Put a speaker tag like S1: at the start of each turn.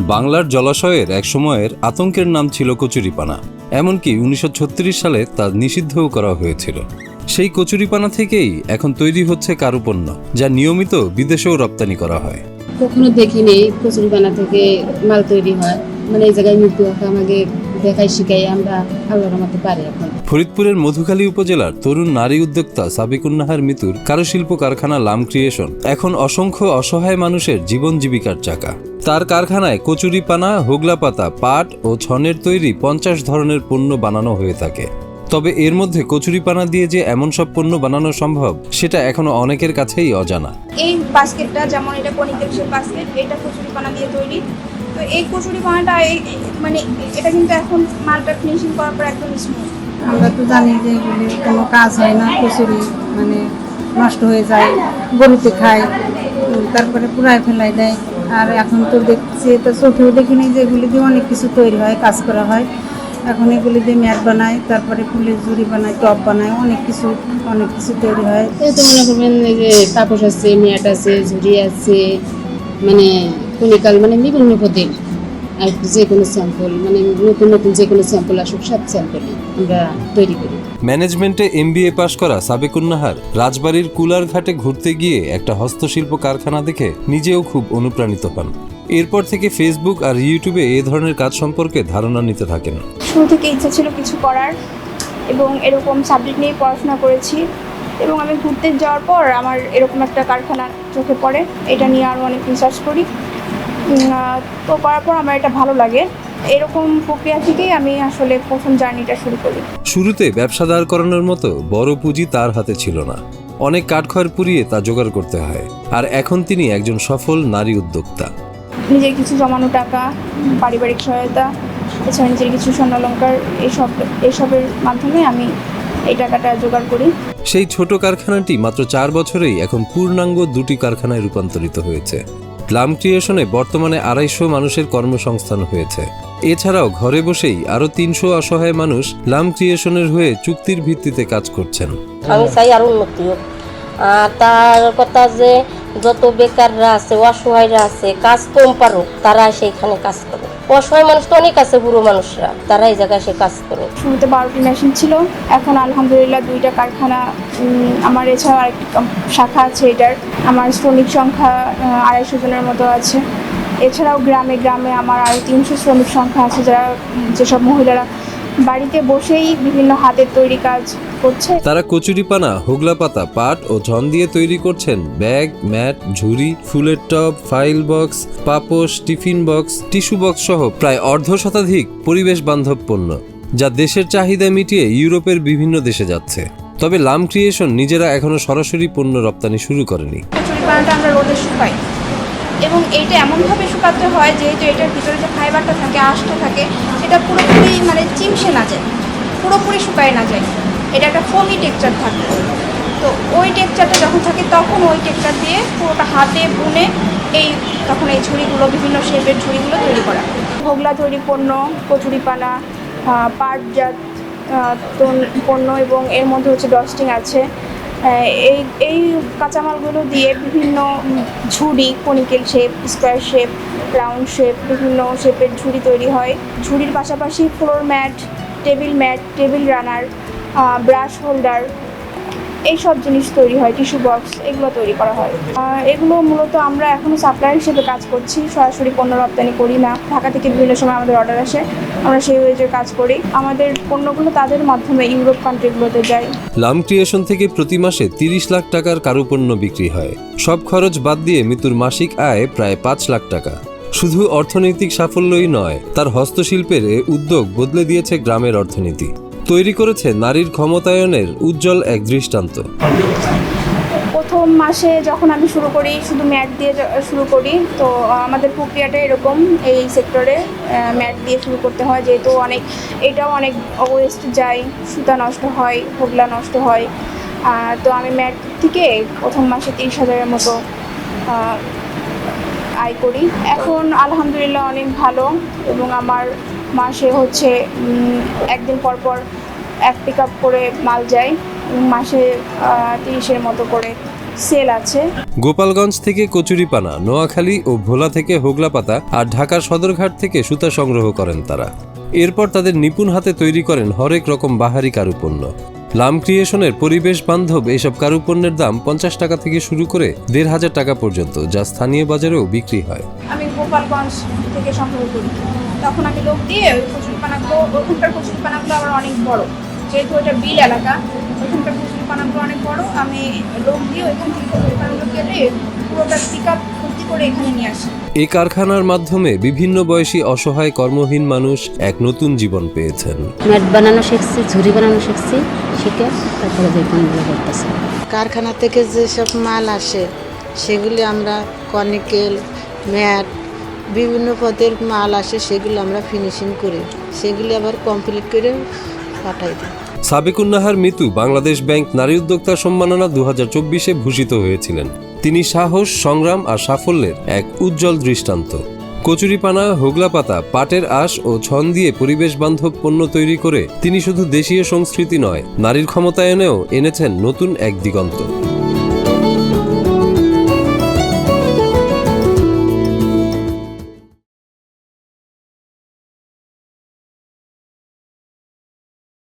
S1: বাংলার জলাশয়ের এক সময়ের আতঙ্কের নাম ছিল কচুরিপানা। এমনকি 1936 সালে তা নিষিদ্ধও করা হয়েছিল। সেই কচুরিপানা থেকেই এখন তৈরি হচ্ছে কারুপণ্য, যা নিয়মিত বিদেশেও রপ্তানি করা হয়।
S2: কখনো দেখিনি কচুরিপানা থেকে মাল তৈরি হয়, মানে এই জায়গায় মৃত্যু আমাকে দেখাই শিখাই আমরা আল্লাহর মতো পারি। এখন
S1: ফরিদপুরের মধুখালী উপজেলার তরুণ নারী উদ্যোক্তা সাবিকুন নাহার মিতুর কারুশিল্প কারখানা লাম ক্রিয়েশন এখন অসংখ্য অসহায় মানুষের জীবন জীবিকার চাকা। তার কারখানায় কচুরিপানা, হোগলা পাতা, পাট ও ছনের তৈরি 50 ধরনের পণ্য বানানো হয়ে থাকে। তবে এর মধ্যে কচুরিপানা দিয়ে যে এমন সব পণ্য বানানো সম্ভব, সেটা এখনো অনেকের কাছেই অজানা।
S3: এই বাস্কেটটা, যেমন এটা কনিকের বাস্কেট, এটা কচুরিপানা দিয়ে তৈরি। তো এই কচুরিপানাটা মানে এটা কিন্তু এখন মালটা ফিনিশিং করার পর একদম স্মুথ।
S4: আমরা তো জানি যে এগুলি কোনো কাজ হয় না, কচুরি মানে নষ্ট হয়ে যায়, গরুতে খায়, তারপরে পুরায় ফেলাই দেয়। আর এখন তো দেখছি, তো চোখেও দেখিনি যে এগুলি দিয়ে অনেক কিছু তৈরি হয়, কাজ করা হয়। এখন এগুলি দিয়ে ম্যাট বানায়, তারপরে ফুলের ঝুড়ি বানায়, টব বানায়, অনেক কিছু তৈরি হয়।
S2: এই তো মনে করবেন এই যে তাপস আছে, ম্যাট আছে, ঝুড়ি আছে, মানে কনিকাল, মানে বিভিন্ন পদের আর যে কোনো স্যাম্পল, মানে নতুন নতুন যে কোনো স্যাম্পল আসুক, সব স্যাম্পলই আমরা তৈরি করি।
S1: ম্যানেজমেন্টে MBA পাশ করা সাবিকুন নাহার রাজবাড়ির কুলার ঘাটে ঘুরতে গিয়ে একটা হস্তশিল্প কারখানা দেখে নিজেও খুব অনুপ্রাণিত হন। এরপর থেকে ফেসবুক আর ইউটিউবে এ ধরনের কাজ সম্পর্কে ধারণা নিতে থাকেন।
S3: শুরু থেকে ইচ্ছা ছিল কিছু করার, এবং এরকম সাবজেক্ট নিয়ে পড়াশোনা করেছি। এবং আমি ঘুরতে যাওয়ার পর আমার এরকম একটা কারখানা চোখে পড়ে, এটা নিয়ে আরও অনেক রিসার্চ করি। তো করার পর আমার এটা ভালো লাগে। এরকম প্রক্রিয়া থেকেই আমি আসলে প্রথম জার্নিটা শুরু করি।
S1: শুরুতে ব্যবসা দাঁড় করানোর মতো বড় পুঁজি তার হাতে ছিল না। অনেক কাঠখড় পুড়িয়ে তা জোগাড় করতে হয়। আর এখন তিনি একজন সফল নারী উদ্যোক্তা।
S3: নিজের কিছু জমানো টাকা, পারিবারিক সহায়তা, এছাড়া নিজের কিছু স্বর্ণালঙ্কার, এইসবের মাধ্যমে আমি এই টাকাটা জোগাড় করি।
S1: সেই ছোট কারখানাটি মাত্র 4 বছরেই এখন পূর্ণাঙ্গ 2টি কারখানায় রূপান্তরিত হয়েছে। লাম ক্রিয়েশনে বর্তমানে 250 মানুষের কর্মসংস্থান হয়েছে। এছাড়াও ঘরে বসেই আরো 300 অসহায় মানুষ লাম ক্রিয়েশনের হয়ে চুক্তির ভিত্তিতে কাজ করছেন।
S5: আমি চাই আরো উন্নতি হোক। তার কথা যে যত বেকাররা আছে, অসহায়রা আছে, কাজ কম পারুক, তারা সেইখানে কাজ করে। অসহায় মানুষ তো অনেক আছে, বুড়ো মানুষরা, তারা এই জায়গায় সে কাজ করে।
S3: শুরুতে 12টি মেশিন ছিল, এখন আলহামদুলিল্লাহ 2টা কারখানা। আমার এছাড়াও আরেকটি শাখা আছে এটার। আমার শ্রমিক সংখ্যা 250 জনের মতো আছে। এছাড়াও গ্রামে গ্রামে আমার আরও 300 শ্রমিক সংখ্যা আছে, যেসব মহিলারা বাড়িতে বসেই বিভিন্ন হাতের তৈরি কাজ করছে।
S1: তারা কচুরিপানা, হোগলা পাতা, পাট ও ঝন দিয়ে তৈরি করছেন ব্যাগ, ম্যাট, ঝুড়ি, ফুলের টব, ফাইল বক্স, পাপোশ, টিফিন বক্স, টিস্যু বক্স সহ প্রায় 1/2 পরিবেশ বান্ধব পণ্য, যা দেশের চাহিদা মিটিয়ে ইউরোপের বিভিন্ন দেশে যাচ্ছে। তবে লাম ক্রিয়েশন নিজেরা এখনো সরাসরি পণ্য রপ্তানি শুরু করেনি।
S3: কচুরিপানাটা আমরা রোদে শুকাই, এবং এইটা এমনভাবে শুকাতে হয় যেহেতু এটার ভিতরে যে ফাইবারটা থাকে, আঁশটা থাকে, সেটা পুরোপুরি মানে চিমসে না যায়, পুরোপুরি শুকায় না যায়। এটা একটা ফোমি টেক্সচার থাকে। তো ওই টেক্সচারটা যখন থাকে, তখন ওই টেক্সচার দিয়ে পুরোটা হাতে বুনে তখন এই ঝুড়িগুলো, বিভিন্ন শেপের ঝুড়িগুলো তৈরি করা। হোগলা তৈরি পণ্য, কচুরিপানা, পাটজাত পণ্য, এবং এর মধ্যে হচ্ছে ডস্টিং আছে। এই কাঁচামালগুলো দিয়ে বিভিন্ন ঝুড়ি, conical shape, square shape, round shape, বিভিন্ন শেপের ঝুড়ি তৈরি হয়। ঝুড়ির পাশাপাশি floor mat, table runner, brush holder, এইসব জিনিস তৈরি হয়। টিস্যু বক্স, এগুলো তৈরি করা হয়। এগুলো মূলত আমরা এখনও সাপ্লায়ার হিসেবে কাজ করছি, সরাসরি পণ্য রপ্তানি করি না। ঢাকা থেকে বিভিন্ন সময় আমাদের অর্ডার আসে, আমরা সেই ওয়েজে কাজ করি। আমাদের পণ্যগুলো তাদের মাধ্যমে ইউরোপ কান্ট্রিগুলোতে যায়।
S1: লাম ক্রিয়েশন থেকে প্রতি মাসে 30 লাখ টাকার কারুপণ্য বিক্রি হয়। সব খরচ বাদ দিয়ে মিতুর মাসিক আয় প্রায় 5 লাখ টাকা। শুধু অর্থনৈতিক সাফল্যই নয়, তার হস্তশিল্পের এ উদ্যোগ বদলে দিয়েছে গ্রামের অর্থনীতি, তৈরি করেছে নারীর ক্ষমতায়নের উজ্জ্বল এক দৃষ্টান্ত।
S3: প্রথম মাসে যখন আমি শুরু করি, শুধু ম্যাট দিয়ে শুরু করি। তো আমাদের প্রক্রিয়াটা এরকম, এই সেক্টরে ম্যাট দিয়ে শুরু করতে হয়, যেহেতু এটাও অনেক ওয়েস্ট যায়, সুতা নষ্ট হয়, হোগলা নষ্ট হয়। তো আমি ম্যাট থেকে প্রথম মাসে 30,000-এর মতো আয় করি। এখন আলহামদুলিল্লাহ অনেক ভালো, এবং আমার মাসে হচ্ছে একদিন পর পর 1 পিক আপ করে মাল যায়, এবং মাসে 30-এর মতো করে সেল আছে।
S1: গোপালগঞ্জ থেকে কচুরিপানা, নোয়াখালী ও ভোলা থেকে হোগলা পাতা আর ঢাকার সদরঘাট থেকে সুতা সংগ্রহ করেন তারা। এরপর তাদের নিপুণ হাতে তৈরি করেন হরেক রকম বাহারি কারুপণ্য। লাম ক্রিয়েশনের পরিবেশ বান্ধব এসব কারুপণ্যের দাম 50 টাকা থেকে শুরু করে 1,500 টাকা পর্যন্ত, যা স্থানীয় বাজারেও বিক্রি হয়।
S3: আমি গোপালগঞ্জ থেকে সংগ্রহ করি, তখন আমি লোক দিয়ে ওই কচুরিপানাগুলো, ওখানকার কচুরিপানাগুলো আবার অনেক বড়, যেহেতু এটা বিল এলাকা, ওখানকার কচুরিপানাগুলো অনেক বড়। আমি লোক দিয়ে ওইখান থেকে কচুরিপানাগুলো কেটে পুরোটা পিক আপ ভর্তি করে এখানে নিয়ে আসি।
S1: এই কারখানার মাধ্যমে বিভিন্ন বয়সী অসহায় কর্মহীন মানুষ এক নতুন জীবন পেয়েছেন।
S2: ম্যাট বানানো শিখছি, ঝুড়ি বানানো শিখছি, শিখে তারপরে দোকানগুলো করতেছি।
S6: কারখানা থেকে যেসব মাল আসে সেগুলি আমরা কনিকেল, ম্যাট, বিভিন্ন পদের মাল আসে, সেগুলো আমরা ফিনিশিং করি, সেগুলি আবার কমপ্লিট করে পাঠাই দিই।
S1: সাবিকুন্নাহার মিতু বাংলাদেশ ব্যাংক নারী উদ্যোক্তা সম্মাননা 2024-এ ভূষিত হয়েছিলেন। তিনি সাহস, সংগ্রাম আর সাফল্যের এক উজ্জ্বল দৃষ্টান্ত। কচুরিপানা, হোগলা পাতা, পাটের আঁশ ও ছন দিয়ে পরিবেশ বান্ধব পণ্য তৈরি করে তিনি শুধু দেশীয় সংস্কৃতি নয়, নারীর ক্ষমতায়নেও এনেছেন নতুন এক দিগন্ত।